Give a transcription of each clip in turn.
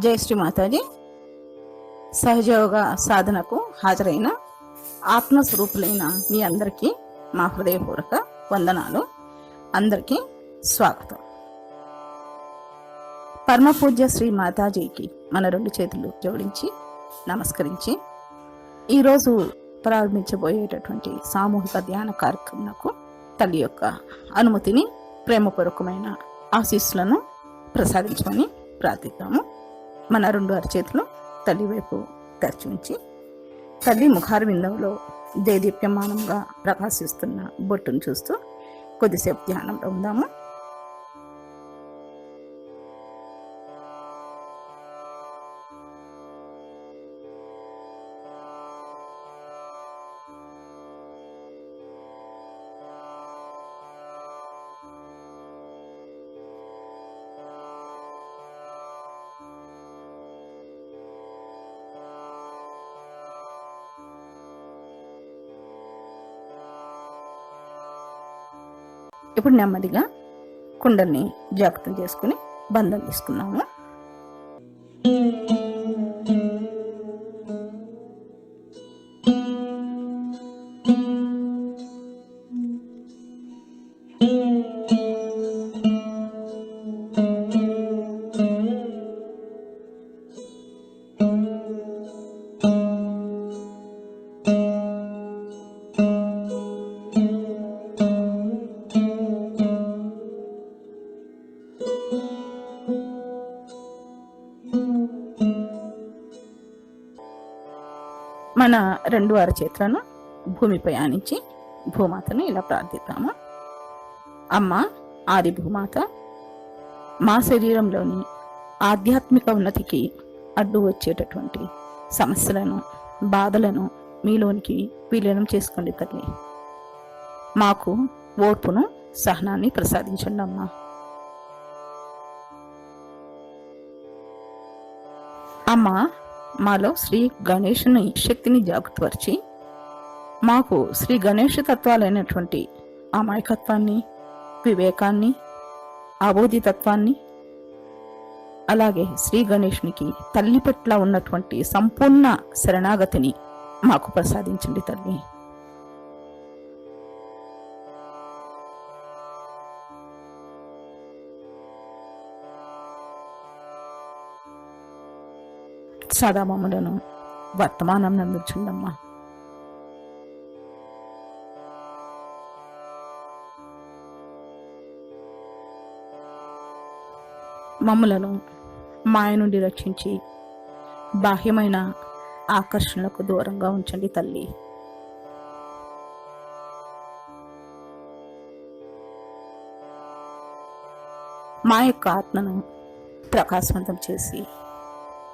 జై శ్రీ మాతాజీ. సహజయోగ సాధనకు హాజరైన ఆత్మస్వరూపులైన మీ అందరికీ మా హృదయపూర్వక వందనాలు. అందరికీ స్వాగతం. పరమ పూజ్య శ్రీ మాతాజీకి మన రెండు చేతులు జోడించి నమస్కరించి ఈరోజు ప్రారంభించబోయేటటువంటి సామూహిక ధ్యాన కార్యక్రమంకు తల్లి యొక్క అనుమతిని, ప్రేమపూర్వకమైన ఆశీస్సులను ప్రసాదించమని ప్రార్థిద్దాము. మన రెండు అరచేతులు తల్లి వైపు తెరిచి ఉంచి తల్లి ముఖారు విందంలో దేదీప్యమానంగా ప్రకాశిస్తున్న బొట్టును చూస్తూ కొద్దిసేపు ధ్యానంలో ఉందాము. ఇప్పుడు నెమ్మదిగా కుండల్ని జాగ్రత్త చేసుకుని బంధం తీసుకున్నాము. మన రెండు అరచేతులను భూమిపై ఆనించి భూమాతను ఇలా ప్రార్థిద్దాము. అమ్మ ఆది భూమాత, మా శరీరంలోని ఆధ్యాత్మిక ఉన్నతికి అడ్డు వచ్చేటటువంటి సమస్యలను, బాధలను మీలోనికి విలీనం చేసుకోండి తల్లి. మాకు ఓర్పును, సహనాన్ని ప్రసాదించండి అమ్మా. అమ్మ మాలో శ్రీ గణేశుని శక్తిని జాగృతపరిచి మాకు శ్రీ గణేష తత్వాలైనటువంటి అమాయకత్వాన్ని, వివేకాన్ని, అబోధితత్వాన్ని, అలాగే శ్రీ గణేశునికి తల్లి పట్ల ఉన్నటువంటి సంపూర్ణ శరణాగతిని మాకు ప్రసాదించండి తల్లి. సదా మమ్మలను వర్తమానం నందుచుండమ్మా. మమ్మలను మాయ నుండి రక్షించి బాహ్యమైన ఆకర్షణలకు దూరంగా ఉంచండి తల్లి. మా యొక్క ఆత్మను ప్రకాశవంతం చేసి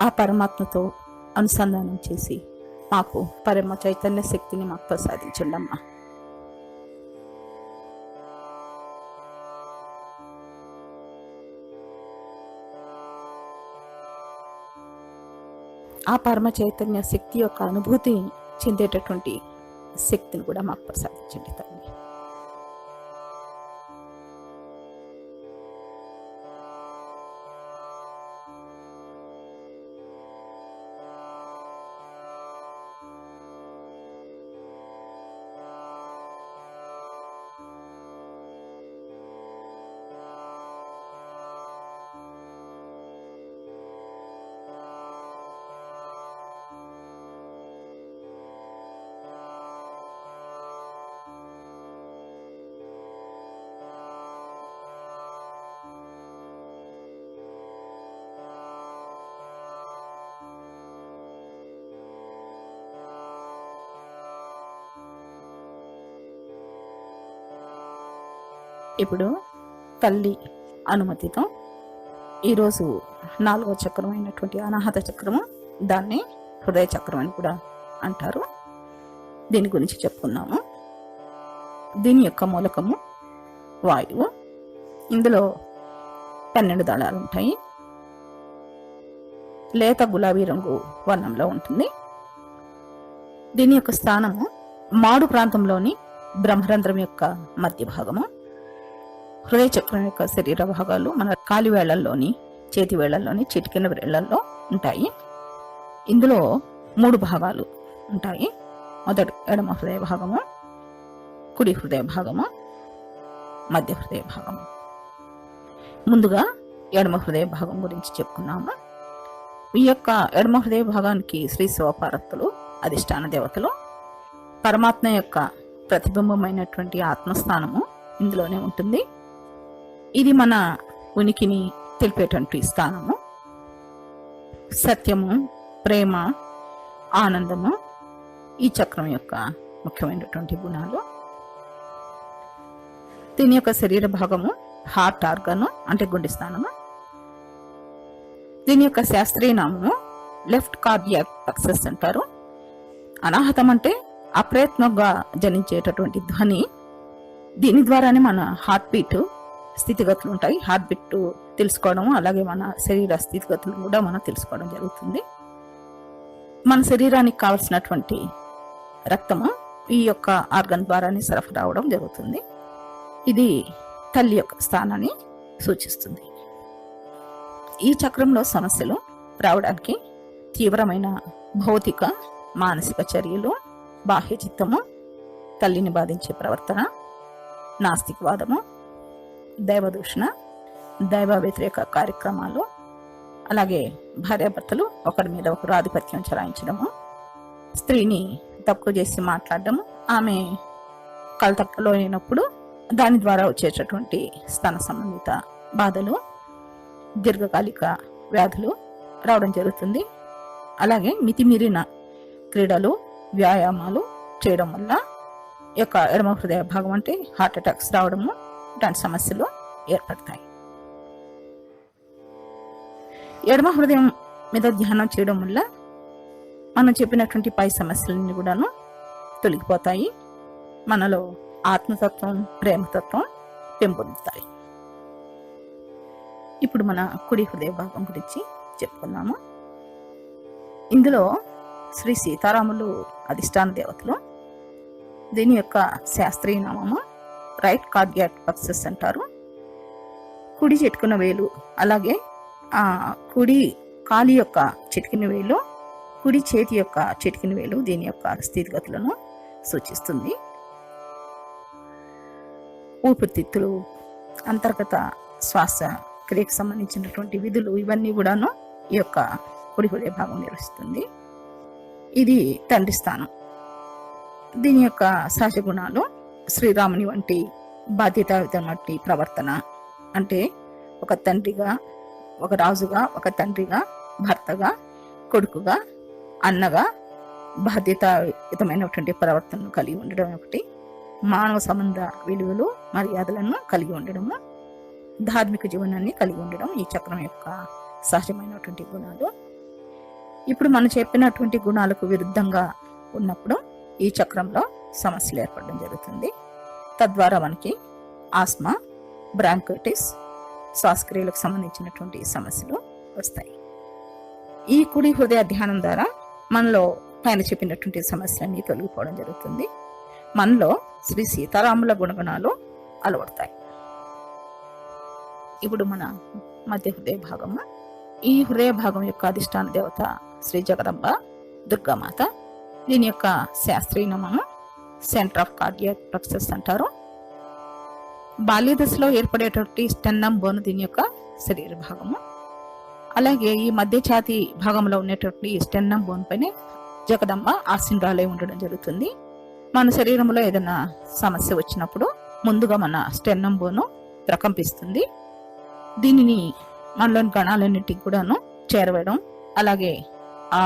ఆ పరమాత్మతో అనుసంధానం చేసి మాకు పరమ చైతన్య శక్తిని మాకు ప్రసాదించండి అమ్మా. ఆ పరమ చైతన్య శక్తి యొక్క అనుభూతి చెందేటటువంటి శక్తిని కూడా మాకు ప్రసాదించండి తల్లి. ఇప్పుడు తల్లి అనుమతితో ఈరోజు 4వ చక్రం అయినటువంటి అనాహత చక్రము, దాన్ని హృదయ చక్రం అని కూడా అంటారు. దీని గురించి చెప్పుకున్నాము. దీని యొక్క మూలకము వాయువు. ఇందులో 12 దళాలు ఉంటాయి. లేత గులాబీ రంగు వర్ణంలో ఉంటుంది. దీని యొక్క స్థానము మాడు ప్రాంతంలోని బ్రహ్మరంధ్రం యొక్క మధ్య భాగము. హృదయ చక్రం యొక్క శరీర భాగాలు మన కాలివేళ్లలోని చేతి వేళ్లలోని చిటికెన వేళ్లలో ఉంటాయి. ఇందులో 3 భాగాలు ఉంటాయి. మొదటి ఎడమ హృదయ భాగము, కుడి హృదయ భాగము, మధ్య హృదయ భాగము. ముందుగా ఎడమ హృదయ భాగం గురించి చెప్పుకున్నాము. ఈ యొక్క ఎడమ హృదయ భాగానికి శ్రీ శివపార్వతులు అధిష్టాన దేవతలు. పరమాత్మ యొక్క ప్రతిబింబమైనటువంటి ఆత్మస్థానము ఇందులోనే ఉంటుంది. ఇది మన ఉనికిని తెలిపేటువంటి స్థానము. సత్యము, ప్రేమ, ఆనందము ఈ చక్రం యొక్క ముఖ్యమైనటువంటి గుణాలు. దీని యొక్క శరీర భాగము హార్ట్ ఆర్గన్ అంటే గుండె స్థానము. దీని యొక్క శాస్త్రీయ నామము లెఫ్ట్ కార్డియాక్ ప్లెక్సస్ అంటారు. అనాహతం అంటే అప్రయత్నంగా జనించేటటువంటి ధ్వని. దీని ద్వారానే మన హార్ట్ బీట్ స్థితిగతులు ఉంటాయి. హార్ట్ బీట్ తెలుసుకోవడం, అలాగే మన శరీర స్థితిగతులు కూడా మనం తెలుసుకోవడం జరుగుతుంది. మన శరీరానికి కావలసినటువంటి రక్తము ఈ యొక్క ఆర్గన్ ద్వారానే సరఫరా అవడం జరుగుతుంది. ఇది తల్లి యొక్క స్థానాన్ని సూచిస్తుంది. ఈ చక్రంలో సమస్యలు రావడానికి తీవ్రమైన భౌతిక, మానసిక చర్యలు, బాహ్య చిత్తము, తల్లిని బాధించే ప్రవర్తన, నాస్తికవాదము, దైవదూషణ, దైవ వ్యతిరేక కార్యక్రమాలు, అలాగే భార్యాభర్తలు ఒకరి మీద ఒకరు ఆధిపత్యం చెలాయించడము, స్త్రీని తక్కువ చేసి మాట్లాడడము, ఆమె కలతప్పలో అయినప్పుడు దాని ద్వారా వచ్చేటటువంటి స్తన సంబంధిత బాధలు, దీర్ఘకాలిక వ్యాధులు రావడం జరుగుతుంది. అలాగే మితిమీరిన క్రీడలు, వ్యాయామాలు చేయడం వల్ల ఈ యొక్క ఎడమ హృదయ భాగం అంటే హార్ట్ అటాక్స్ రావడము, ఇలాంటి సమస్యలు ఏర్పడతాయి. ఎడమ హృదయం మీద ధ్యానం చేయడం వల్ల మనం చెప్పినటువంటి పై సమస్యలన్నీ కూడాను తొలగిపోతాయి. మనలో ఆత్మతత్వం, ప్రేమతత్వం పెంపొందుతాయి. ఇప్పుడు మన కుడి హృదయ భాగం గురించి చెప్పుకున్నాము. ఇందులో శ్రీ సీతారాములు అధిష్టాన దేవతలు. దీని యొక్క శాస్త్రీయ నామము రైట్ కార్డియాక్ ప్లెక్సస్ అంటారు. కుడి చిటికెన వేలు, అలాగే కుడి కాలి యొక్క చిటికెన వేలు, కుడి చేతి యొక్క చిటికెన వేలు దీని యొక్క స్థితిగతులను సూచిస్తుంది. ఊపిరితిత్తులు, అంతర్గత శ్వాస క్రియకు సంబంధించినటువంటి విధులు ఇవన్నీ కూడాను ఈ యొక్క కుడి హృదయ భాగం నిర్వహిస్తుంది. ఇది తండ్రి స్థానం. దీని యొక్క సహజ గుణాలు శ్రీరాముని వంటి బాధ్యతాయుతమైన ప్రవర్తన, అంటే ఒక తండ్రిగా, ఒక రాజుగా, ఒక తండ్రిగా, భర్తగా, కొడుకుగా, అన్నగా బాధ్యతాయుతమైనటువంటి ప్రవర్తనను కలిగి ఉండడం ఒకటి. మానవ సంబంధ విలువలు, మర్యాదలను కలిగి ఉండడము, ధార్మిక జీవనాన్ని కలిగి ఉండడం ఈ చక్రం యొక్క సహజమైనటువంటి గుణాలు. ఇప్పుడు మనం చెప్పినటువంటి గుణాలకు విరుద్ధంగా ఉన్నప్పుడు ఈ చక్రంలో సమస్యలు ఏర్పడడం జరుగుతుంది. తద్వారా మనకి ఆస్మా, బ్రాంకైటిస్, శ్వాసక్రియలకు సంబంధించినటువంటి సమస్యలు వస్తాయి. ఈ కుడి హృదయ ధ్యానం ద్వారా మనలో పైన చెప్పినటువంటి సమస్యలన్నీ తొలగిపోవడం జరుగుతుంది. మనలో శ్రీ సీతారాముల గుణగణాలు అలవడతాయి. ఇప్పుడు మన మధ్య హృదయ భాగము. ఈ హృదయ భాగం యొక్క అధిష్టాన దేవత శ్రీ జగదంబ దుర్గామాత. దీని యొక్క శాస్త్రీయ నామము సెంటర్ ఆఫ్ కార్డియాక్ ప్లెక్సస్ అంటారు. బాల్య దశలో ఏర్పడేటువంటి స్టెన్నమ్ బోన్ దీని యొక్క శరీర భాగము. అలాగే ఈ మధ్య ఛాతీ భాగంలో ఉన్నటువంటి స్టెన్నమ్ బోన్ పైన జగదంబ ఆసీనురాలై ఉండడం జరుగుతుంది. మన శరీరంలో ఏదైనా సమస్య వచ్చినప్పుడు ముందుగా మన స్టెన్నమ్ బోను ప్రకంపిస్తుంది. దీనిని మనలోని గణాలన్నింటికి కూడాను చేరవేయడం, అలాగే ఆ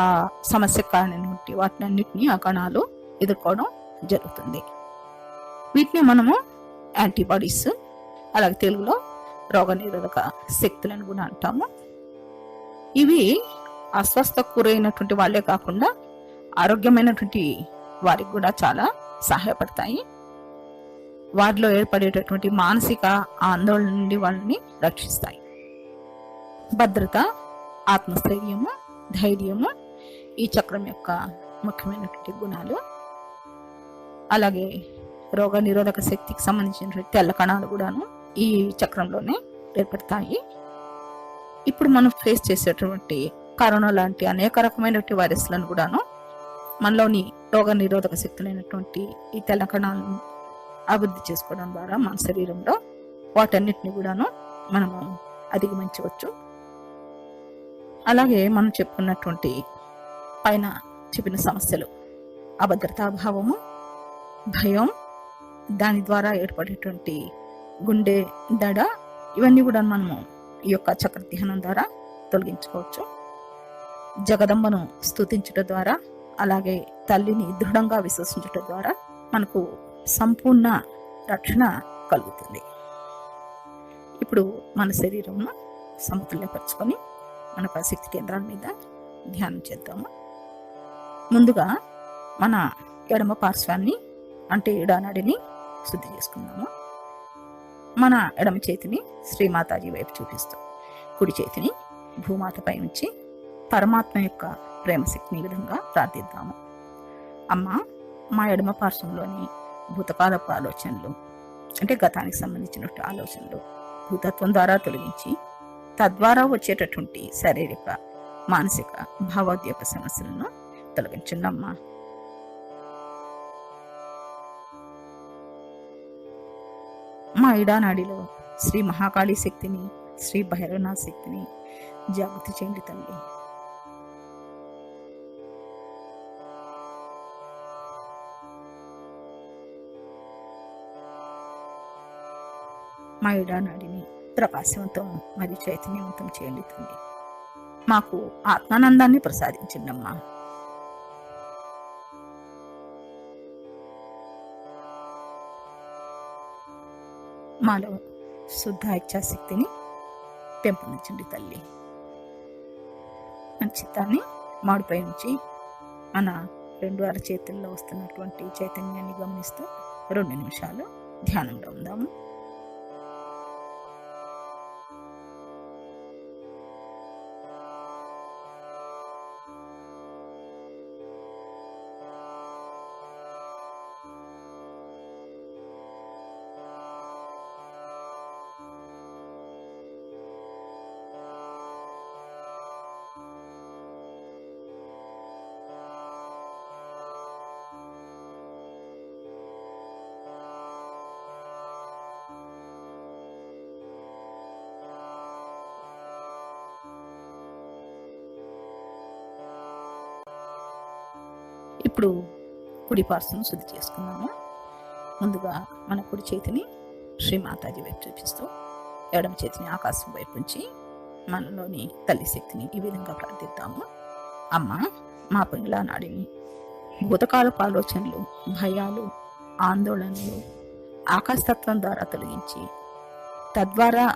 సమస్య కారణమైనటువంటి వాటినన్నింటినీ ఆ కణాలు ఎదుర్కోవడం జరుగుతుంది. వీటిని మనము యాంటీబాడీస్, అలాగే తెలుగులో రోగనిరోధక శక్తులను కూడా అంటాము. ఇవి అస్వస్థకు గురైనటువంటి వాళ్ళే కాకుండా ఆరోగ్యమైనటువంటి వారికి కూడా చాలా సహాయపడతాయి. వారిలో ఏర్పడేటటువంటి మానసిక ఆందోళన నుండి వాళ్ళని రక్షిస్తాయి. భద్రత, ఆత్మస్థైర్యము, ధైర్యము ఈ చక్రం యొక్క ముఖ్యమైనటువంటి గుణాలు. అలాగే రోగ నిరోధక శక్తికి సంబంధించినటువంటి తెల్ల కణాలు కూడాను ఈ చక్రంలోనే ఏర్పడతాయి. ఇప్పుడు మనం ఫేస్ చేసేటువంటి కరోనా లాంటి అనేక రకమైనటువంటి వైరస్లను కూడాను మనలోని రోగ నిరోధక శక్తులైనటువంటి ఈ తెల్ల కణాలను అభివృద్ధి చేసుకోవడం ద్వారా మన శరీరంలో వాటన్నిటిని కూడాను మనము అధిగమించవచ్చు. అలాగే మనం చెప్పుకున్నటువంటి పైన చెప్పిన సమస్యలు, అభద్రతాభావము, భయం, దాని ద్వారా ఏర్పడేటువంటి గుండె దడ, ఇవన్నీ కూడా మనము ఈ యొక్క చక్ర ధ్యానం ద్వారా తొలగించుకోవచ్చు. జగదంబను స్తుతించడం ద్వారా, అలాగే తల్లిని దృఢంగా విశ్వసించడం ద్వారా మనకు సంపూర్ణ రక్షణ కలుగుతుంది. ఇప్పుడు మన శరీరంను సమతుల్యపరచుకొని మన శక్తి కేంద్రాల మీద ధ్యానం చేద్దాము. ముందుగా మన ఎడమ పార్శ్వాన్ని అంటే ఎడానాడిని శుద్ధి చేసుకుందాము. మన ఎడమ చేతిని శ్రీమాతాజీ వైపు చూపిస్తూ కుడి చేతిని భూమాతపై ఉంచి పరమాత్మ యొక్క ప్రేమశక్తిని విధంగా ప్రార్థిద్దాము. అమ్మ, మా ఎడమ పార్శ్వంలోని భూతకాలపు ఆలోచనలు అంటే గతానికి సంబంధించినటువంటి ఆలోచనలు భూతత్వం ద్వారా తొలగించి తద్వారా వచ్చేటటువంటి శారీరక, మానసిక, భావోద్వేగ సమస్యలను తొలగించండి అమ్మా. మా ఇడానాడిలో శ్రీ మహాకాళీ శక్తిని, శ్రీ భైరవనాథ శక్తిని జాగృతి చేయండి తల్లి. మా ఇడానాడిని ప్రకాశవంతం మరియు చైతన్యవంతం చేయండి తల్లి. మాకు ఆత్మానందాన్ని ప్రసాదించండి అమ్మా. మాలో శుద్ధ ఇచ్ఛాశక్తిని పెంపొందించండి తల్లి. మన చిత్తాన్ని మాడిపై ఉంచి మన 2 అరచేతుల్లో వస్తున్నటువంటి చైతన్యాన్ని గమనిస్తూ 2 నిమిషాలు ధ్యానంలో ఉందాము. ఇప్పుడు కుడి పార్శ్వం శుద్ధి చేసుకున్నాము. ముందుగా మన కుడి చేతిని శ్రీమాతాజీ వైపు చూపిస్తూ ఎడమ చేతిని ఆకాశం వైపు ఉంచి మనలోని తల్లి శక్తిని ఈ విధంగా ప్రార్థిద్దాము. అమ్మ, మా పింగళ నాడిని భూతకాలపు ఆలోచనలు, భయాలు, ఆందోళనలు ఆకాశతత్వం ద్వారా తొలగించి తద్వారా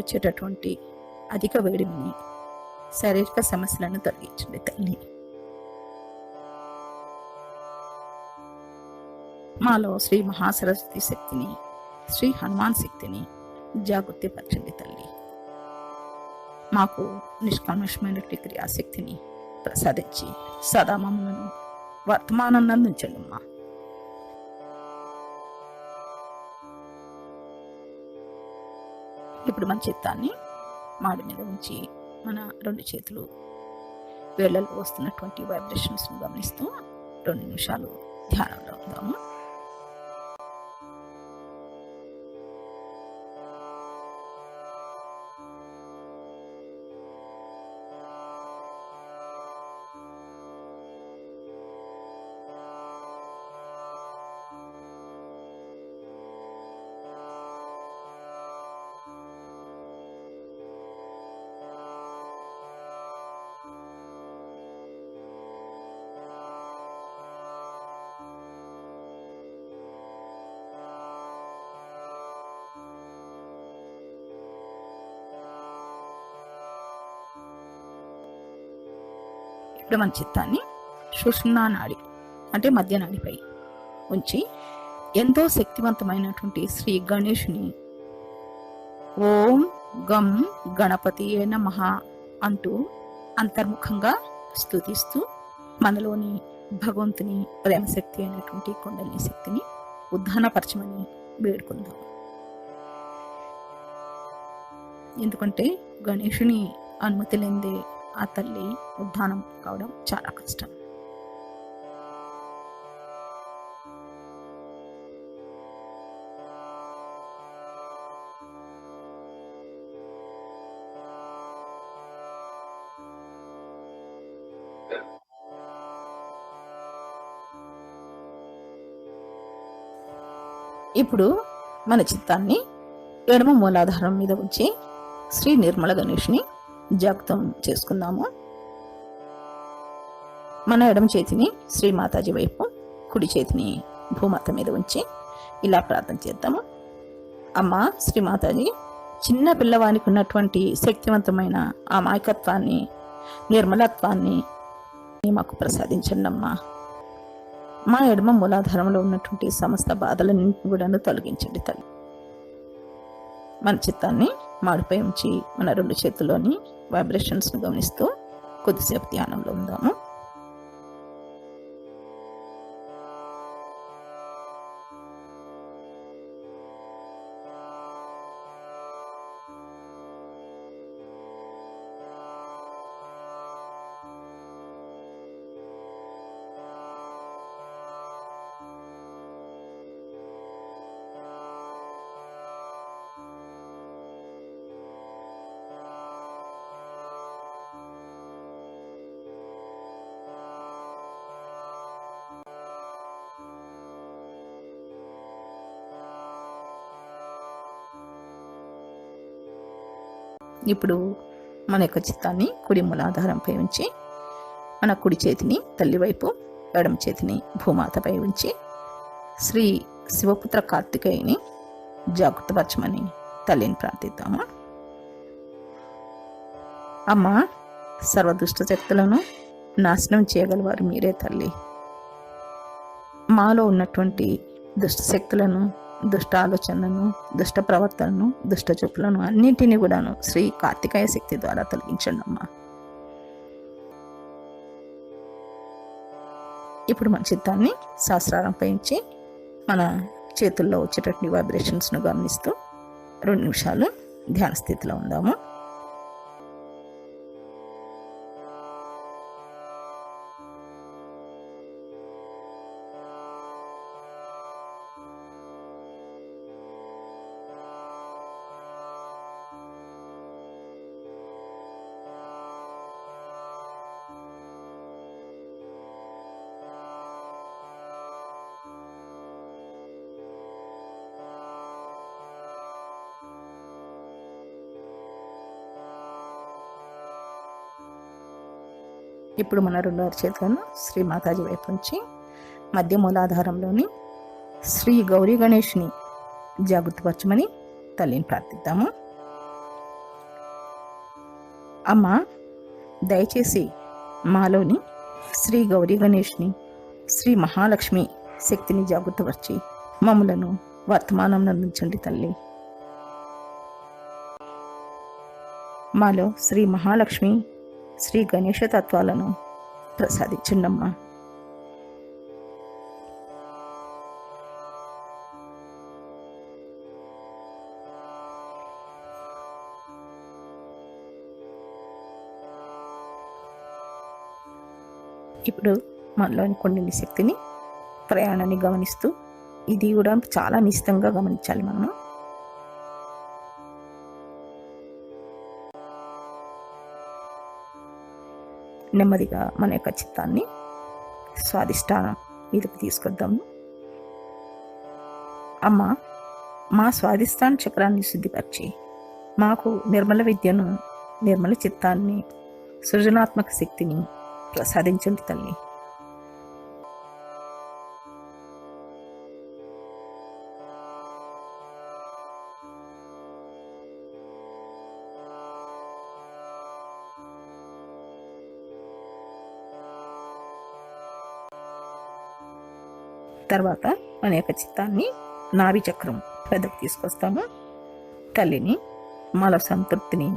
వచ్చేటటువంటి అధిక వేడిని, శారీరక సమస్యలను తొలగించండి తల్లి. మాలో శ్రీ మహాసరస్వతి శక్తిని, శ్రీ హనుమాన్ శక్తిని జాగృతి పరచండి తల్లి. మాకు నిష్కల్మషమైనటువంటి క్రియాశక్తిని ప్రసాదించి సదా మమ్మలను వర్తమానంలో ఉంచండి అమ్మా. ఇప్పుడు మన చిత్తాన్ని మాడి మీద ఉంచి మన 2 చేతులు వేళ్ళలో వస్తున్నటువంటి వైబ్రేషన్స్ను గమనిస్తూ 2 నిమిషాలు ధ్యానంలో ఉందాము. ఇప్పుడు మన చిత్తాన్ని సుషుమ్నా నాడి అంటే మధ్య నాడిపై ఉంచి ఎంతో శక్తివంతమైనటువంటి శ్రీ గణేషుని ఓం గం గణపతియే నమః అంటూ అంతర్ముఖంగా స్తుతిస్తూ మనలోని భగవంతుని ప్రేమశక్తి అయినటువంటి కుండలిని శక్తిని ఉద్ధానపరచమని వేడుకుందాం. ఎందుకంటే గణేషుని అనుమతి లేనిదే ఆ తల్లి ఉద్ధానం కావడం చాలా కష్టం. ఇప్పుడు మన చిత్తాన్ని ఎడమ మూలాధారం మీద ఉంచి శ్రీ నిర్మల గణేష్ని జాగ్రత్తం చేసుకుందాము. మన ఎడమ చేతిని శ్రీమాతాజీ వైపు, కుడి చేతిని భూమాత మీద ఉంచి ఇలా ప్రార్థన చేద్దాము. అమ్మ శ్రీమాతాజీ, చిన్న పిల్లవానికి ఉన్నటువంటి శక్తివంతమైన ఆ మాయకత్వాన్ని, నిర్మలత్వాన్ని మాకు ప్రసాదించండి అమ్మా. మా ఎడమ మూలాధారంలో ఉన్నటువంటి సమస్త బాధలన్నింటినీ కూడా తొలగించండి తల్లి. మన చిత్తాన్ని మాడిపై ఉంచి మన రెండు చేతుల్లోని వైబ్రేషన్స్ను గమనిస్తూ కొద్దిసేపు ధ్యానంలో ఉందాము. ఇప్పుడు మన యొక్క చిత్తాన్ని కుడి మూలాధారంపై ఉంచి మన కుడి చేతిని తల్లి వైపు, ఎడమ చేతిని భూమాతపై ఉంచి శ్రీ శివపుత్ర కార్తికేయుని జాగృతపరచమని తల్లిని ప్రార్థిద్దాము. అమ్మ, సర్వదుష్ట శక్తులను నాశనం చేయగలవారు మీరే తల్లి. మాలో ఉన్నటువంటి దుష్ట శక్తులను, దుష్ట ఆలోచనలను, దుష్ట ప్రవర్తనను, దుష్ట చూపులను అన్నింటినీ కూడాను శ్రీ కార్తికేయ శక్తి ద్వారా తొలగించండి అమ్మా. ఇప్పుడు మన చిత్తాన్ని సహస్రారంపై ఉంచి మన చేతుల్లో వచ్చేటటువంటి వైబ్రేషన్స్ను గమనిస్తూ 2 నిమిషాలు ధ్యాన స్థితిలో ఉందాము. ఇప్పుడు మన 2 అరచేతులను శ్రీ మాతాజీ వైపు నుంచి మధ్య మూలాధారంలోని శ్రీ గౌరీ గణేష్ని జాగృతపరచమని తల్లిని ప్రార్థిద్దాము. అమ్మ, దయచేసి మాలోని శ్రీ గౌరీ గణేష్ని, శ్రీ మహాలక్ష్మి శక్తిని జాగృతపరిచి మమ్ములను వర్తమానం అందించండి తల్లి. మాలో శ్రీ మహాలక్ష్మి, శ్రీ గణేష తత్వాలను ప్రసాదించండమ్మా. ఇప్పుడు మనలోని కొన్ని శక్తిని, ప్రయాణాన్ని గమనిస్తూ, ఇది కూడా చాలా నిశ్చితంగా గమనించాలి మనము. నెమ్మదిగా మన యొక్క చిత్తాన్ని స్వాదిష్టానం మీదకు తీసుకొద్దాము. అమ్మ, మా స్వాదిష్టాన చక్రాన్ని శుద్ధిపరిచి మాకు నిర్మల విద్యను, నిర్మల చిత్తాన్ని, సృజనాత్మక శక్తిని ప్రసాదించండి తల్లి. తర్వాత మన యొక్క చిత్తాన్ని నాభి చక్రం పెద్దకు తీసుకొస్తాము. తల్లిని, మాల సంతృప్తిని,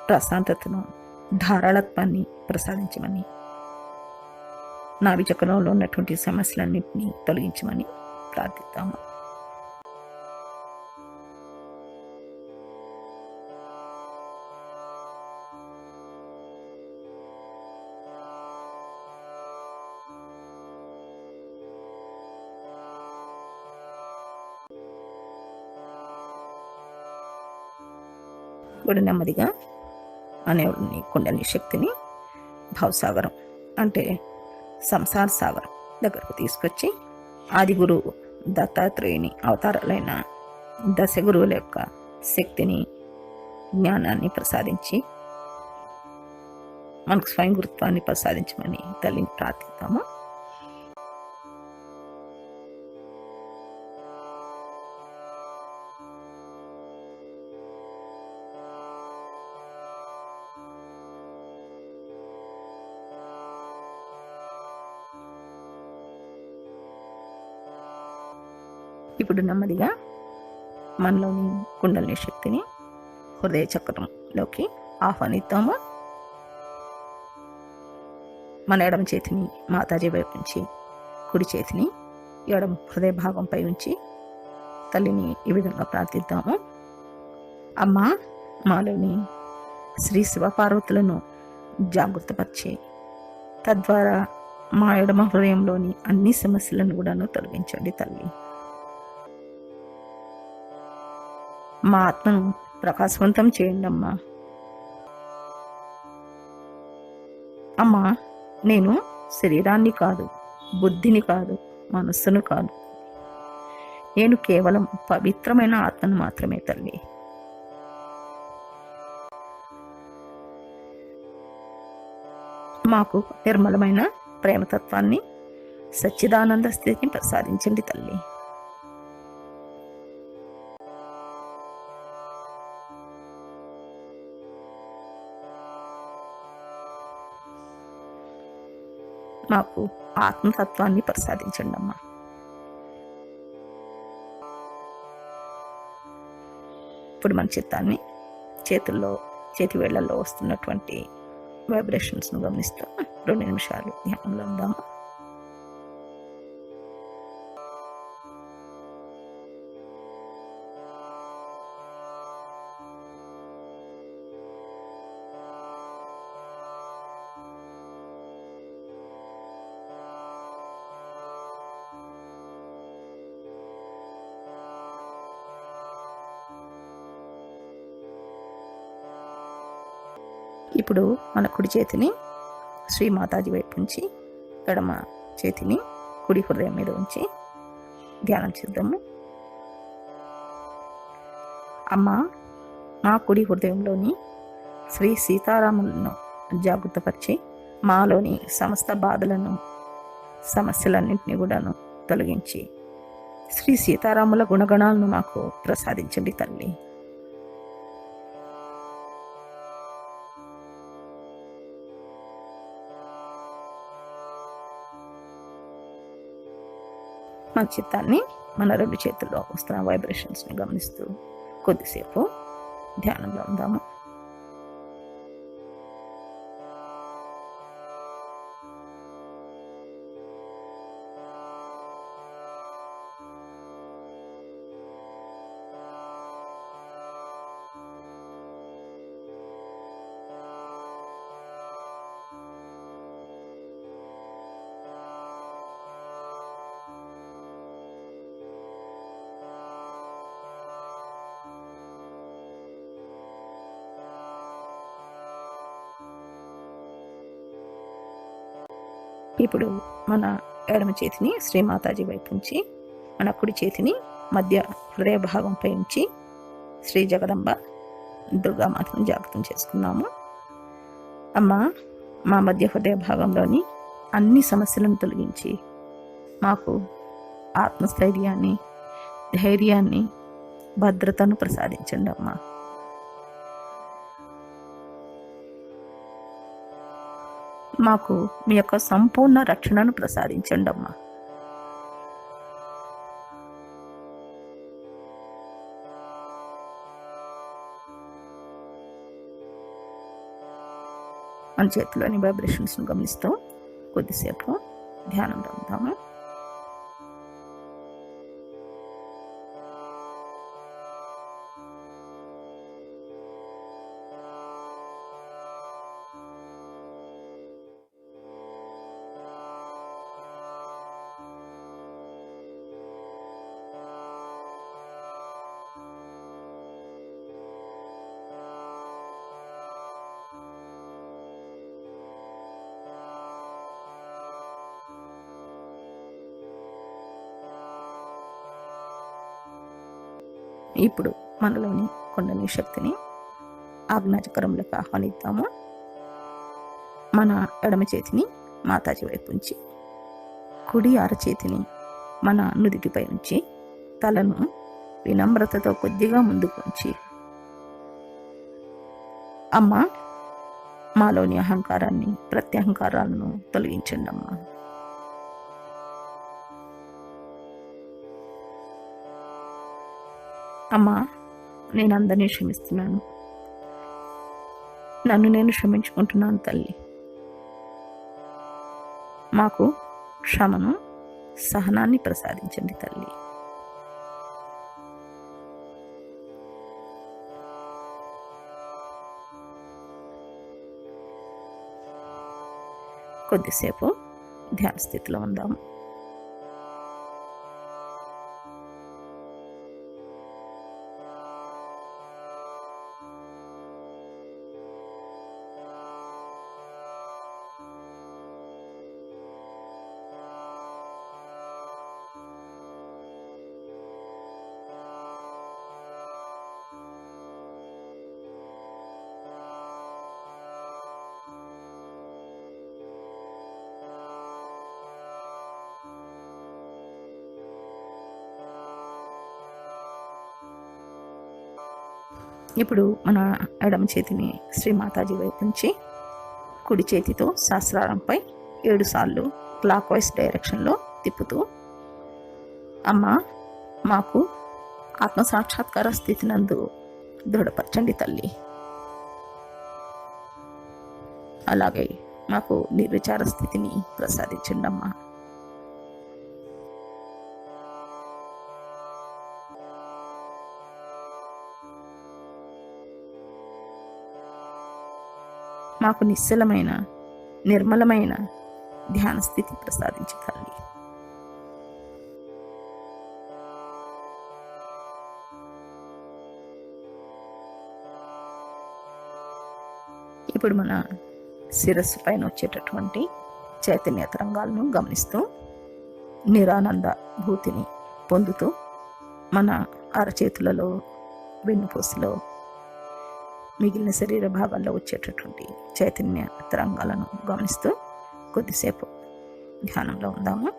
ప్రశాంతతను, ధారాళత్వాన్ని ప్రసాదించమని, నాభి చక్రంలో ఉన్నటువంటి సమస్యలన్నింటినీ తొలగించమని ప్రార్థిస్తాము. ఇప్పుడు నెమ్మదిగా అనేవుడిని కుండలి శక్తిని భవసాగరం అంటే సంసార సాగరం దగ్గరకు తీసుకొచ్చి ఆది గురువు దత్తాత్రేయుని అవతారాలైన దశ గురువుల యొక్క శక్తిని జ్ఞానాన్ని ప్రసాదించి మనకు స్వయం గురుత్వాన్ని ప్రసాదించమని తల్లిని ప్రార్థిద్దాము. ఇప్పుడు నెమ్మదిగా మనలోని కుండలిని శక్తిని హృదయ చక్రంలోకి ఆహ్వానిద్దాము. మన ఎడమ చేతిని మాతాజీ వైపు ఉంచి కుడి చేతిని ఎడమ హృదయ భాగంపై ఉంచి తల్లిని ఈ విధంగా ప్రార్థిద్దాము. అమ్మా, మాలోని శ్రీ శివపార్వతులను జాగృతపరిచి తద్వారా మా ఎడమ హృదయంలోని అన్ని సమస్యలను కూడాను తొలగించండి తల్లి. మా ఆత్మను ప్రకాశవంతం చేయండి అమ్మా. అమ్మా, నేను శరీరాన్ని కాదు, బుద్ధిని కాదు, మనస్సును కాదు, నేను కేవలం పవిత్రమైన ఆత్మను మాత్రమే తల్లి. మాకు నిర్మలమైన ప్రేమతత్వాన్ని, సచ్చిదానంద స్థితిని ప్రసాదించండి తల్లి. మాకు ఆత్మతత్వాన్ని ప్రసాదించండి అమ్మా. ఇప్పుడు మన చిత్తాన్ని చేతి వేళ్లలో వస్తున్నటువంటి వైబ్రేషన్స్ను గమనిస్తూ 2 నిమిషాలు ధ్యానంలో ఉందాము. ఇప్పుడు మన కుడి చేతిని శ్రీ మాతాజీ వైపు ఉంచి ఎడమ చేతిని కుడి హృదయం మీద ఉంచి ధ్యానం చేద్దాము. అమ్మ, మా కుడి హృదయంలోని శ్రీ సీతారాములను జాగృతపరిచి మాలోని సమస్త బాధలను, సమస్యలన్నింటినీ కూడాను తొలగించి శ్రీ సీతారాముల గుణగణాలను మాకు ప్రసాదించండి తల్లి. మన చిత్తాన్ని మన 2 చేతుల్లో వస్తున్న వైబ్రేషన్స్ని గమనిస్తూ కొద్దిసేపు ధ్యానంలో ఉందాము. ఇప్పుడు మన ఎడమ చేతిని శ్రీ మాతాజీ వైపు ఉంచి మన కుడి చేతిని మధ్య హృదయ భాగంపై ఉంచి శ్రీ జగదంబ దుర్గామాతను జాగృతం చేసుకున్నాము. అమ్మ, మా మధ్య హృదయ భాగంలోని అన్ని సమస్యలను తొలగించి మాకు ఆత్మస్థైర్యాన్ని, ధైర్యాన్ని, భద్రతను ప్రసాదించండి అమ్మ. మాకు మీ యొక్క సంపూర్ణ రక్షణను ప్రసాదించండి అమ్మా. మన చేతిలోని వైబ్రేషన్స్ను గమనిస్తూ కొద్దిసేపు ధ్యానంలో ఉంటాము. ఇప్పుడు మనలోని కొండని శక్తిని ఆజ్ఞాచక్రంలోకి ఆహ్వానిద్దాము. మన ఎడమ చేతిని మాతాజీ వైపు ఉంచి, కుడి అరచేతిని మన నుదిటిపై ఉంచి, తలను వినమ్రతతో కొద్దిగా ముందుకు ఉంచి, అమ్మ మాలోని అహంకారాన్ని, ప్రత్యహంకారాలను తొలగించండి అమ్మా. అమ్మా, నేను అందరినీ క్షమిస్తున్నాను. నన్ను నేను క్షమించుకుంటున్నాను తల్లి. మాకు క్షమను, సహనాన్ని ప్రసాదించండి తల్లి. కొద్దిసేపు ధ్యాన స్థితిలో ఉందాము. ఇప్పుడు మన ఎడమ చేతిని శ్రీ మాతాజీ వైపు నుంచి కుడి చేతితో సహస్రారంపై 7 సార్లు క్లాక్ వైజ్ డైరెక్షన్లో తిప్పుతూ, అమ్మ మాకు ఆత్మసాక్షాత్కార స్థితి నందు దృఢపరచండి తల్లి. అలాగే మాకు నిర్విచార స్థితిని ప్రసాదించండి అమ్మా. మాకు నిశ్చలమైన, నిర్మలమైన ధ్యాన స్థితి ప్రసాదించు తల్లి. ఇప్పుడు మన శిరస్సు పైన వచ్చేటటువంటి చైతన్య తరంగాలను గమనిస్తూ, నిరానంద భూతిని పొందుతూ, మన అరచేతులలో, వెన్నుపూసలో, మిగిలిన శరీర భాగాల్లో వచ్చేటటువంటి చైతన్య తరంగాలను గమనిస్తూ కొద్దిసేపు ధ్యానంలో ఉందాము.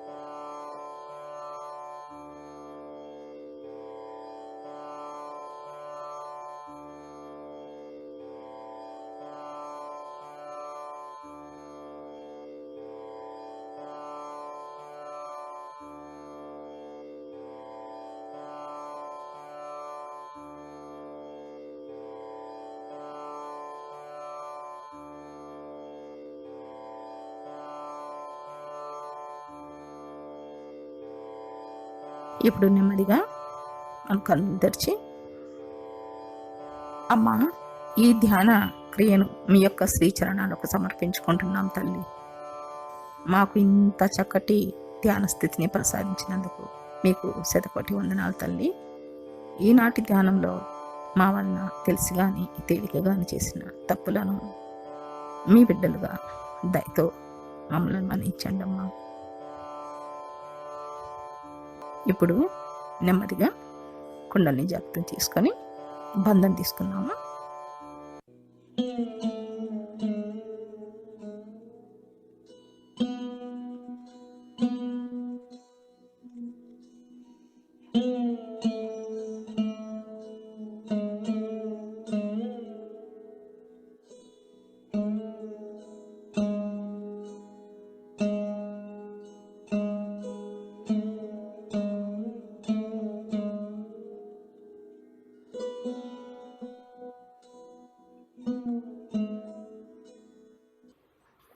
ఇప్పుడు నెమ్మదిగా మన కళ్ళు తెరిచి, అమ్మ ఈ ధ్యాన క్రియను మీ యొక్క శ్రీచరణాలకు సమర్పించుకుంటున్నాం తల్లి. మాకు ఇంత చక్కటి ధ్యాన స్థితిని ప్రసాదించినందుకు మీకు శతకోటి వందనాలు తల్లి. ఈనాటి ధ్యానంలో మా వలన తెలిసి కానీ తేలిక కానీ చేసిన తప్పులను మీ బిడ్డలుగా దయతో మమ్మల్ని మన్నించండి అమ్మా. ఇప్పుడు నెమ్మదిగా కుండల్ని జాగ్రత్త తీసుకొని బంధం తీసుకున్నాము.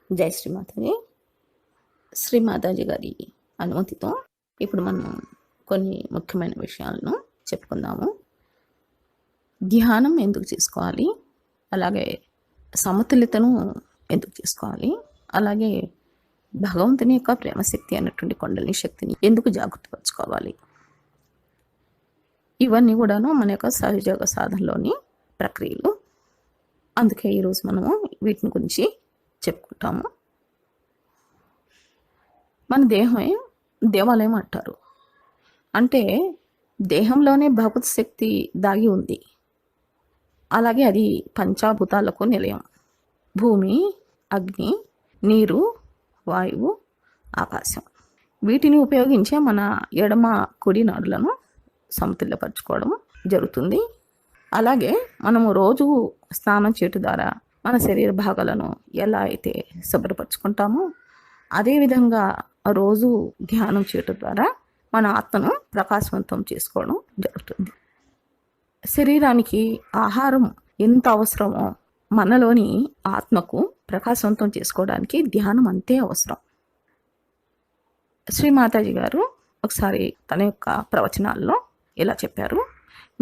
జై శ్రీమాతాజీ. శ్రీమాతాజీ గారి అనుమతితో ఇప్పుడు మనం కొన్ని ముఖ్యమైన విషయాలను చెప్పుకుందాము. ధ్యానం ఎందుకు చేసుకోవాలి, అలాగే సమతుల్యతను ఎందుకు చేసుకోవాలి, అలాగే భగవంతుని యొక్క ప్రేమశక్తి అన్నటువంటి కొండలి శక్తిని ఎందుకు జాగృతపరచుకోవాలి, ఇవన్నీ కూడాను మన యొక్క సహజయోగ సాధనలోని ప్రక్రియలు. అందుకే ఈరోజు మనము వీటిని గురించి చెప్పుకుంటాము. మన దేహమే దేవాలయం అంటారు. అంటే దేహంలోనే భగవత్ శక్తి దాగి ఉంది. అలాగే అది పంచాభూతాలకు నిలయం. భూమి, అగ్ని, నీరు, వాయువు, ఆకాశం. వీటిని ఉపయోగించే మన ఎడమ కుడి నాడులను సమతుల్యపరచుకోవడం జరుగుతుంది. అలాగే మనము రోజు స్నానం చేయటం ద్వారా మన శరీర భాగాలను ఎలా అయితే శుభ్రపరచుకుంటామో అదేవిధంగా రోజు ధ్యానం చేయటం ద్వారా మన ఆత్మను ప్రకాశవంతం చేసుకోవడం జరుగుతుంది. శరీరానికి ఆహారం ఎంత అవసరమో మనలోని ఆత్మకు ప్రకాశవంతం చేసుకోవడానికి ధ్యానం అంతే అవసరం. శ్రీ మాతాజీ గారు ఒకసారి తన యొక్క ప్రవచనాల్లో ఇలా చెప్పారు,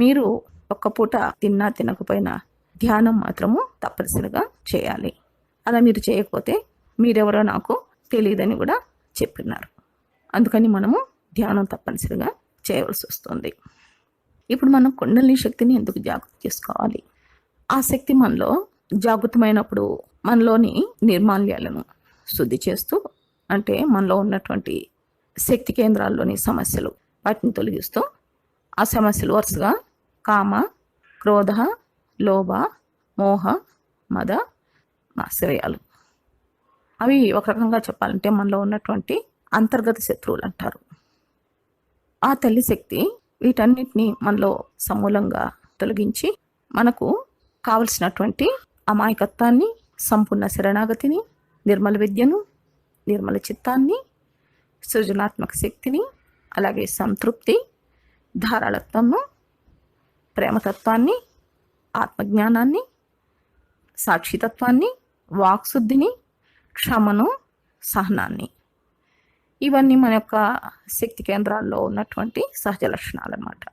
మీరు ఒక్క పూట తిన్నా తినకపోయినా ధ్యానం మాత్రము తప్పనిసరిగా చేయాలి. అలా మీరు చేయకపోతే మీరెవరో నాకు తెలియదని కూడా చెప్పినారు. అందుకని మనము ధ్యానం తప్పనిసరిగా చేయవలసి వస్తుంది. ఇప్పుడు మనం కుండలిని శక్తిని ఎందుకు జాగృతి చేసుకోవాలి? ఆ శక్తి మనలో జాగృతమైనప్పుడు మనలోని నిర్మాల్యాలను శుద్ధి చేస్తూ, అంటే మనలో ఉన్నటువంటి శక్తి కేంద్రాల్లోని సమస్యలు వాటిని తొలగిస్తూ, ఆ సమస్యలు వరుసగా కామ, క్రోధ, లోభ, మోహ, మద, మాశ్రయాలు. అవి ఒక రకంగా చెప్పాలంటే మనలో ఉన్నటువంటి అంతర్గత శత్రువులు అంటారు. ఆ తల్లి శక్తి వీటన్నిటిని మనలో సమూలంగా తొలగించి మనకు కావలసినటువంటి అమాయకత్వాన్ని, సంపూర్ణ శరణాగతిని, నిర్మల విద్యను, నిర్మల చిత్తాన్ని, సృజనాత్మక శక్తిని, అలాగే సంతృప్తి, ధారాళత్వము, ప్రేమతత్వాన్ని, ఆత్మజ్ఞానాన్ని, సాక్షితత్వాన్ని, వాక్శుద్ధిని, క్షమను, సహనాన్ని, ఇవన్నీ మన యొక్క శక్తి కేంద్రాల్లో ఉన్నటువంటి సహజ లక్షణాలు అన్నమాట.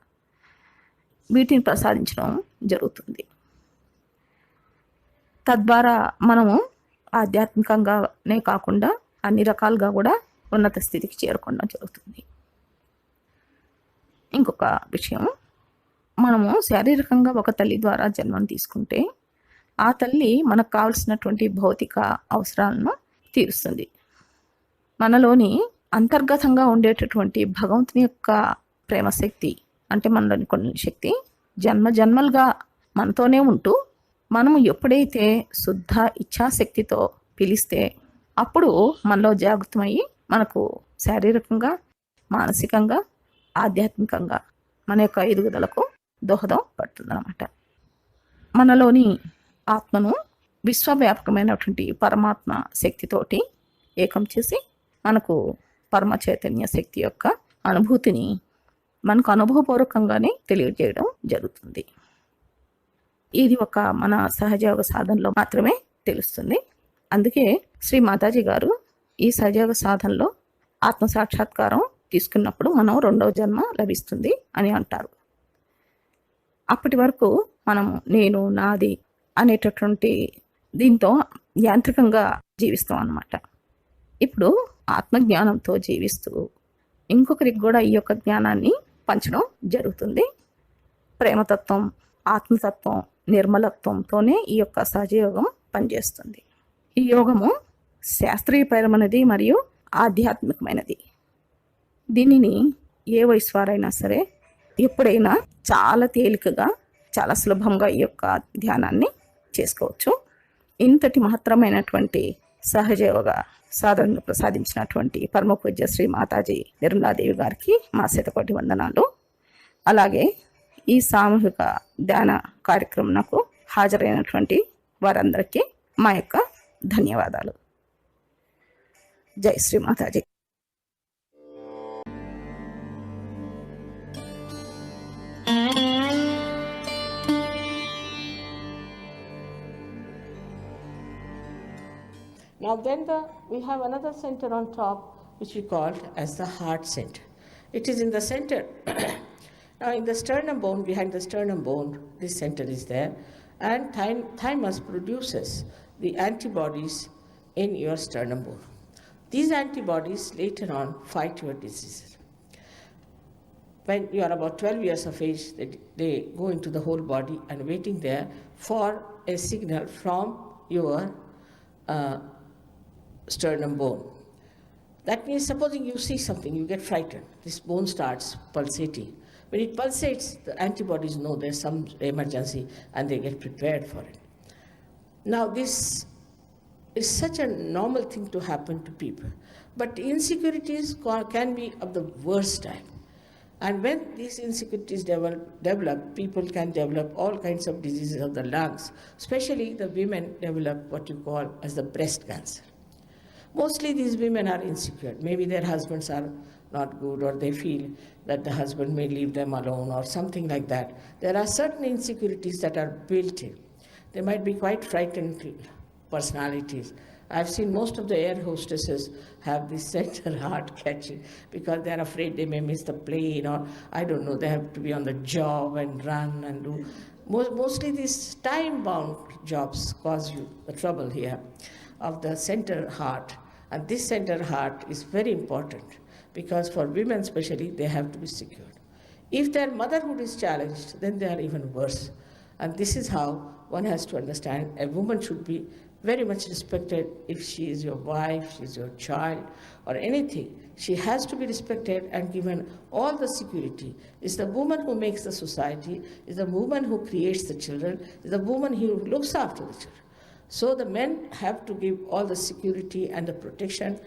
వీటిని ప్రసాదించడం జరుగుతుంది. తద్వారా మనము ఆధ్యాత్మికంగానే కాకుండా అన్ని రకాలుగా కూడా ఉన్నత స్థితికి చేరుకోవడం జరుగుతుంది. ఇంకొక విషయం, మనము శారీరకంగా ఒక తల్లి ద్వారా జన్మను తీసుకుంటే ఆ తల్లి మనకు కావలసినటువంటి భౌతిక అవసరాలను తీరుస్తుంది. మనలోని అంతర్గతంగా ఉండేటటువంటి భగవంతుని యొక్క ప్రేమశక్తి, అంటే మనలోని కొన్ని శక్తి జన్మ జన్మలుగా మనతోనే ఉంటూ మనము ఎప్పుడైతే శుద్ధ ఇచ్ఛాశక్తితో పిలిస్తే అప్పుడు మనలో జాగృతమయ్యి మనకు శారీరకంగా, మానసికంగా, ఆధ్యాత్మికంగా మన యొక్క ఎదుగుదలకు దోహదం పడుతుంది అన్నమాట. మనలోని ఆత్మను విశ్వవ్యాపకమైనటువంటి పరమాత్మ శక్తితోటి ఏకం చేసి మనకు పరమ చైతన్య శక్తి యొక్క అనుభూతిని మనకు అనుభవపూర్వకంగానే తెలియజేయడం జరుగుతుంది. ఇది ఒక మన సహజయోగ సాధనలో మాత్రమే తెలుస్తుంది. అందుకే శ్రీ మాతాజీ గారు ఈ సహజయోగ సాధనలో ఆత్మ సాక్షాత్కారం తీసుకున్నప్పుడు మనం 2వ జన్మ లభిస్తుంది అని అంటారు. అప్పటి వరకు మనము నేను, నాది అనేటటువంటి దీంతో యాంత్రికంగా జీవిస్తాం అన్నమాట. ఇప్పుడు ఆత్మజ్ఞానంతో జీవిస్తూ ఇంకొకరికి కూడా ఈ యొక్క జ్ఞానాన్ని పంచడం జరుగుతుంది. ప్రేమతత్వం, ఆత్మతత్వం, నిర్మలత్వంతోనే ఈ యొక్క సహజయోగం పనిచేస్తుంది. ఈ యోగము శాస్త్రీయపరమైనది మరియు ఆధ్యాత్మికమైనది. దీనిని ఏ వయసు వారైనా సరే ఎప్పుడైనా చాలా తేలికగా, చాలా సులభంగా ఈ యొక్క ధ్యానాన్ని చేసుకోవచ్చు. ఇంతటి మహత్తరమైనటువంటి సహజయోగ సాధనను ప్రసాదించినటువంటి పరమ పూజ్య శ్రీ మాతాజీ నిర్మలాదేవి గారికి మా శతకోటి వందనాలు. అలాగే ఈ సామూహిక ధ్యాన కార్యక్రమంకు హాజరైనటువంటి వారందరికీ మా యొక్క ధన్యవాదాలు. జై Shri Mataji. Now then we have another center on top which we called as the heart center. It is in the center. Now in the sternum bone, behind the sternum bone, this center is there, and thymus produces the antibodies in your sternum bone. These antibodies later on fight your diseases. When you are about 12 years of age, they go into the whole body and waiting there for a signal from your sternum bone. That means supposing you see something, you get frightened. This bone starts pulsating. When it pulsates, the antibodies know there's some emergency and they get prepared for it. Now, this is such a normal thing to happen to people, but insecurities can be of the worst type. And when these insecurities develop, people can develop all kinds of diseases of the lungs, especially the women develop what you call as the breast cancer. Mostly these women are insecure. Maybe their husbands are not good, or they feel that the husband may leave them alone or something like that. There are certain insecurities that are built in. They might be quite frightened personalities. I've seen most of the air hostesses have this center heart catching because they're afraid they may miss the plane, or I don't know, they have to be on the job and run and do. Mostly these time-bound jobs cause you the trouble here of the center heart. And this center heart is very important because for women especially, they have to be secured. If their motherhood is challenged, then they are even worse. And this is how one has to understand a woman should be very much respected. If she is your wife, she is your child, or anything, she has to be respected and given all the security. It's the woman who makes the society, it's the woman who creates the children, it's the woman who looks after the children. So the men have to give all the security and the protection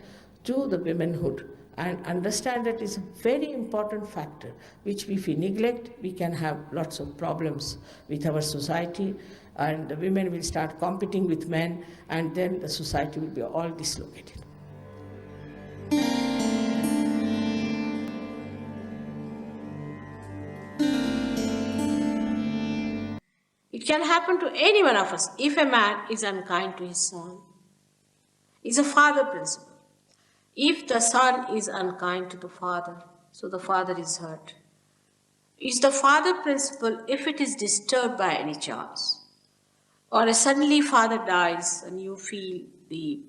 to the womanhood, and understand that is a very important factor, which if we neglect, we can have lots of problems with our society, and the women will start competing with men, and then the society will be all dislocated. It can happen to any one of us if a man is unkind to his son. It's a father principle. If the son is unkind to the father, so the father is hurt. It's the father principle if it is disturbed by any chance, or a suddenly father dies and you feel the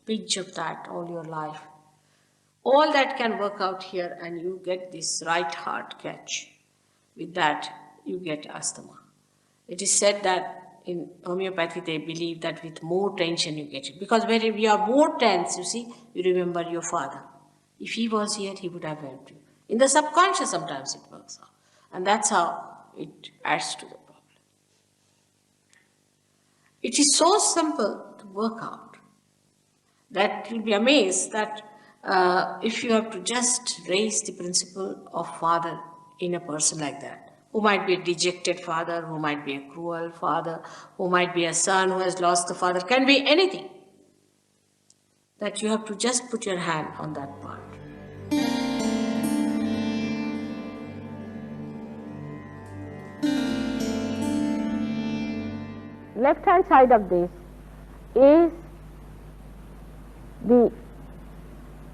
pinch of that all your life. All that can work out here and you get this right heart catch. With that, you get asthma. It is said that in homeopathy, they believe that with more tension you get it. Because when you are more tense, you see, you remember your father. If he was here, he would have helped you. In the subconscious, sometimes it works out. And that's how it adds to the problem. It is so simple to work out that you'll be amazed that if you have to just raise the principle of father in a person like that, who might be a dejected father, who might be a cruel father, who might be a son who has lost the father, can be anything. That you have to just put your hand on that part. Left-hand side of this is the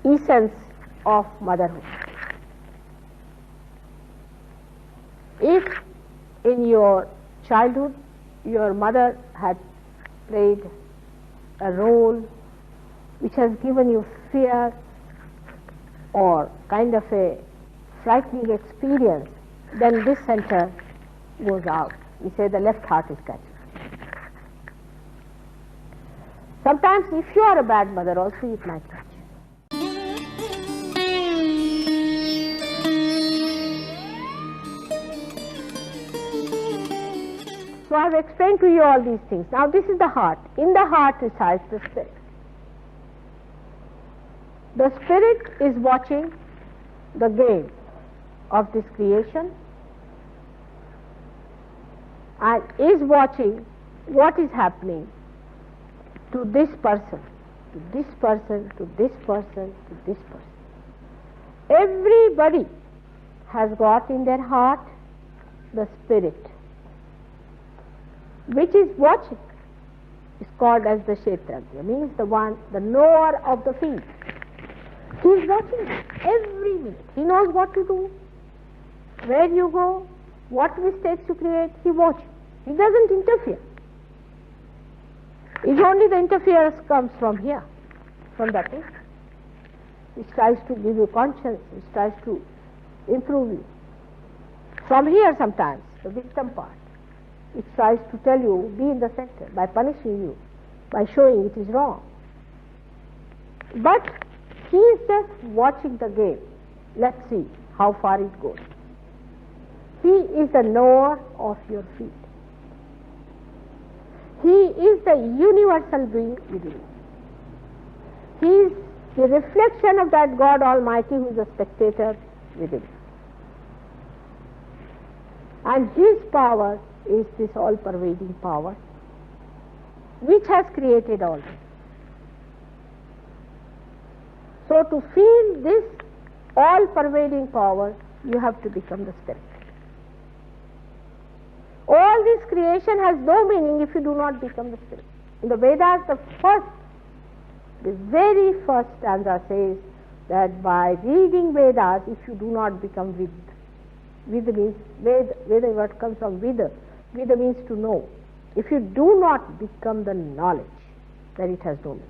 essence of motherhood. If in your childhood your mother had played a role which has given you fear or kind of a frightening experience, then this center goes out. We say the left heart is catching. Sometimes if you are a bad mother also it might catch. So I have explained to you all these things. Now this is the heart. In the heart resides the spirit. The spirit is watching the game of this creation and is watching what is happening to this person, to this person, to this person, to this person. Everybody has got in their heart the spirit which is watching. It's called as the Kshetrajna, means the one, the knower of the field. He is watching every minute. He knows what to do, where you go, what mistakes you create. He watches. He doesn't interfere. It's only the interference comes from here, from that thing. It tries to give you conscience, it tries to improve you. From here sometimes, the victim part, it tries to tell you, be in the center, by punishing you, by showing it is wrong. But he is just watching the game. Let's see how far it goes. He is the knower of your feet. He is the universal being within you. He is the reflection of that God Almighty who is a spectator within you. And His power is this all-pervading power which has created all this. So to feel this all-pervading power, you have to become the Spirit. All this creation has no meaning if you do not become the Spirit. In the Vedas, the very first stanza says that by reading Vedas, if you do not become Vid, Vid means, Veda word comes from Vida. Vida means to know. If you do not become the knowledge, then it has no meaning.